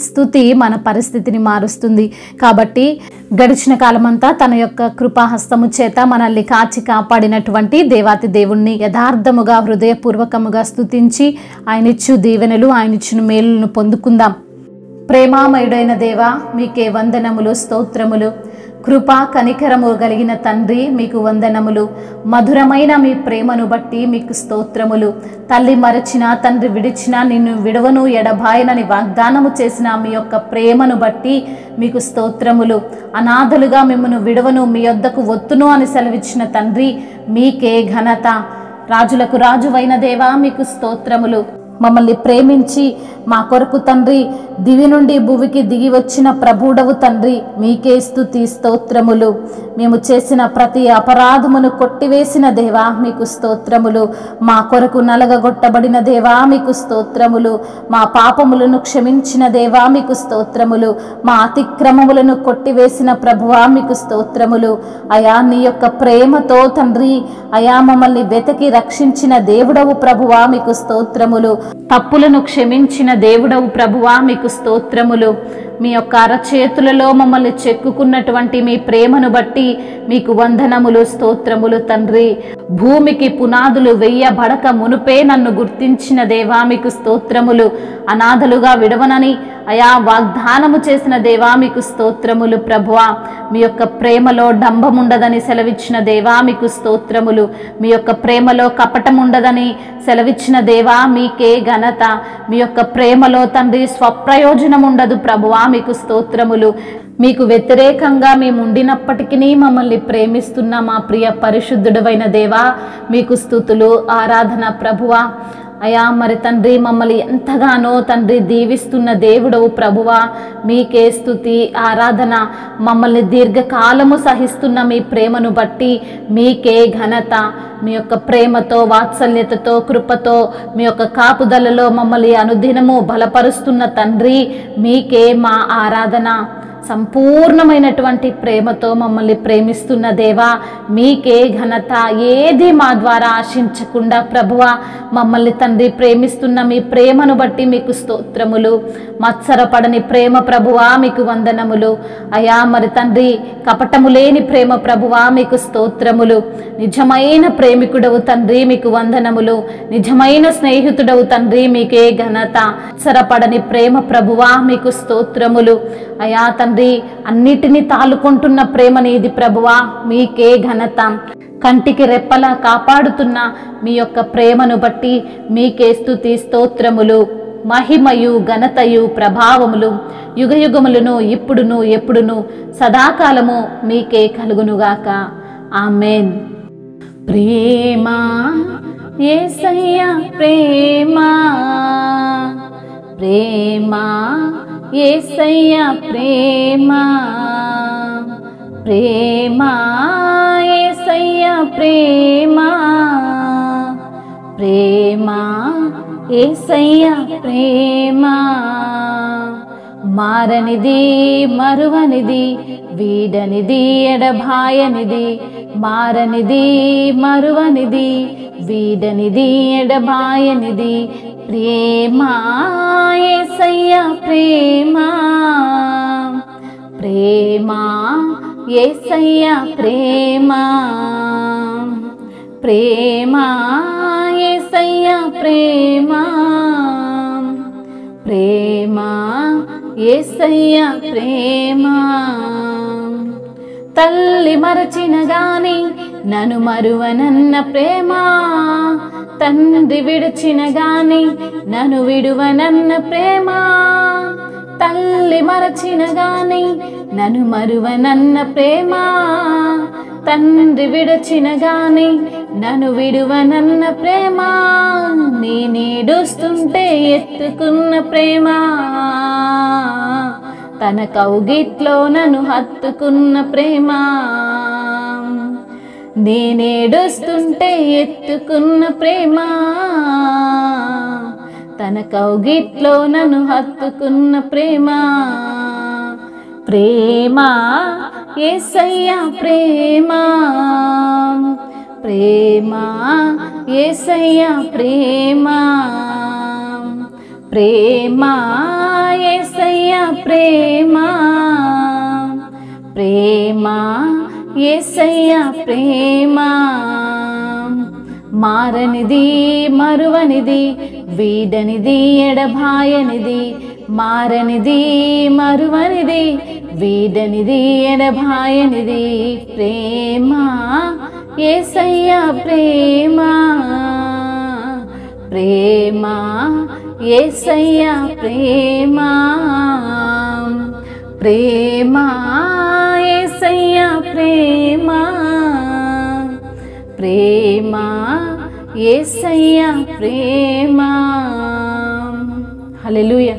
స్తుతి మన పరిస్థితిని మారుస్తుంది. కాబట్టి గడిచిన కాలమంతా తన యొక్క కృపాహస్తము చేత మనల్ని కాచి కాపాడినటువంటి దేవాతి దేవుణ్ణి యథార్థముగా హృదయపూర్వకముగా స్తుతించి ఆయనిచ్చు దీవెనలు ఆయనిచ్చిన మేలులను పొందుకుందాం. ప్రేమామయుడైన దేవా, మీకే వందనములు, స్తోత్రములు. కృపా కనికరము కలిగిన తండ్రి, మీకు వందనములు. మధురమైన మీ ప్రేమను బట్టి మీకు స్తోత్రములు. తల్లి మరచిన, తండ్రి విడిచిన, నిన్ను విడవను ఎడబాయనని వాగ్దానము చేసిన మీ యొక్క ప్రేమను బట్టి మీకు స్తోత్రములు. అనాథలుగా మిమ్మను విడవను, మీ యొద్దకు ఒత్తును అని సెలవిచ్చిన తండ్రి, మీకే ఘనత. రాజులకు రాజువైన దేవా, మీకు స్తోత్రములు. మమ్మల్ని ప్రేమించి మా కొరకు తండ్రి దివి నుండి భూమికి దిగి వచ్చిన ప్రభుడవు తండ్రి, మీకే స్తుతి స్తోత్రములు. మేము చేసిన ప్రతి అపరాధమును కొట్టివేసిన దేవా, మీకు స్తోత్రములు. మా కొరకు నలగగొట్టబడిన దేవా, మీకు స్తోత్రములు. మా పాపములను క్షమించిన దేవా, మీకు స్తోత్రములు. మా అతిక్రమములను కొట్టివేసిన ప్రభువా, మీకు స్తోత్రములు. అయా, నీ యొక్క ప్రేమతో తండ్రి అయా మమ్మల్ని వెతకి రక్షించిన దేవుడవు ప్రభువా, మీకు స్తోత్రములు. తప్పులను క్షమించిన దేవుడవు ప్రభువా, మీకు స్తోత్రములు. మీ యొక్క అరచేతులలో మమ్మల్ని చెక్కుకున్నటువంటి మీ ప్రేమను బట్టి మీకు వందనములు, స్తోత్రములు తండ్రి. భూమికి పునాదులు వెయ్యబడక మునుపే నన్ను గుర్తించిన దేవా, మీకు స్తోత్రములు. అనాథలుగా విడవనని అయా వాగ్దానము చేసిన దేవా, మీకు స్తోత్రములు ప్రభువా. మీ యొక్క ప్రేమలో డంబముండదని సెలవిచ్చిన దేవా, మీకు స్తోత్రములు. మీ యొక్క ప్రేమలో కపటముండదని సెలవిచ్చిన దేవా, మీకే ఘనత. మీ యొక్క ప్రేమలో తండ్రి స్వప్రయోజనం ఉండదు ప్రభువా, మీకు స్తోత్రములు. మీకు వ్యతిరేకంగా మేము ఉండినప్పటికీ మమ్మల్ని ప్రేమిస్తున్న మా ప్రియ పరిశుద్ధుడవైన దేవా, మీకు స్తుతులు, ఆరాధన ప్రభువా. అయా మరి తండ్రి మమ్మల్ని ఎంతగానో తండ్రి దీవిస్తున్న దేవుడవు ప్రభువా, మీకే స్తుతి, ఆరాధన. మమ్మల్ని దీర్ఘకాలము సహిస్తున్న మీ ప్రేమను బట్టి మీకే ఘనత. మీ యొక్క ప్రేమతో, వాత్సల్యతతో, కృపతో, మీ యొక్క కాపుదలలో మమ్మల్ని అనుదినము బలపరుస్తున్న తండ్రి, మీకే మా ఆరాధన. సంపూర్ణమైనటువంటి ప్రేమతో మమ్మల్ని ప్రేమిస్తున్న దేవా, మీకే ఘనత. ఏది మా ద్వారా ఆశించకుండా ప్రభువా మమ్మల్ని తండ్రి ప్రేమిస్తున్న మీ ప్రేమను బట్టి మీకు స్తోత్రములు. మత్సరపడని ప్రేమ ప్రభువా, మీకు వందనములు. అయా మరి తండ్రి కపటము లేని ప్రేమ ప్రభువా, మీకు స్తోత్రములు. నిజమైన ప్రేమికుడవు తండ్రి, మీకు వందనములు. నిజమైన స్నేహితుడవు తండ్రి, మీకే ఘనత. మత్సరపడని ప్రేమ ప్రభువా, మీకు స్తోత్రములు. అయా తండ్రి అన్నిటినీ తాలుకుంటున్న ప్రేమ నీది ప్రభువా, మీకే ఘనత. కంటికి రెప్పలా కాపాడుతున్న మీ యొక్క ప్రేమను బట్టి మీకే స్తుతి, స్తోత్రములు. మహిమయు ఘనతయు ప్రభావములు యుగయుగములను ఇప్పుడును ఎప్పుడును సదాకాలము మీకే కలుగునుగాక. ఆమేన్. ప్రేమ యేసయ్య ప్రేమ, ప్రేమ యేసయ్య ప్రేమ, ప్రేమ యేసయ్య ప్రేమ, ప్రేమ యేసయ్య ప్రేమ. మారనిది, మరువనిది, వీడనిది, ఎడబాయనిది. మారనిది, మరువనిది, వీడనిది, ఎడబాయనిది. ప్రేమ యేసయ్య ప్రేమ, ప్రేమ యేసయ్య ప్రేమ, ప్రేమ యేసయ్య ప్రేమ, ప్రేమ యేసయ్య ప్రేమ. తల్లి మరచిన గాని నన్ను మరువనన్న ప్రేమ, తండ్రి విడిచిన గాని నన్ను విడువనన్న ప్రేమ. తల్లి మరచిన గాని నన్ను మరువనన్న ప్రేమ, తండ్రి విడిచిన గాని నన్ను విడువనన్న ప్రేమ. నేనేడుస్తుంటే ఎత్తుకున్న ప్రేమ, తన కౌగిట్లో నన్ను హత్తుకున్న ప్రేమ. నేనేడుస్తుంటే ఎత్తుకున్న ప్రేమ, తన కౌగిట్లో నన్ను హత్తుకున్న ప్రేమ. ప్రేమ యేసయ్య ప్రేమ, ప్రేమ యేసయ్య ప్రేమ, ప్రేమ యేసయ్య ప్రేమ ప్రేమ యేసయ్య ప్రేమ మారనిది మరువనిది వీడనిది ఎడబాయనిది మారనిది మరువనిది వీడనిది ఎడబాయనిది ప్రేమ యేసయ్య ప్రేమ ప్రేమ యేసయ్య ప్రేమ ప్రేమ యేసయ్య ప్రేమ ప్రేమ యేసయ్య ప్రేమ. హల్లెలూయా.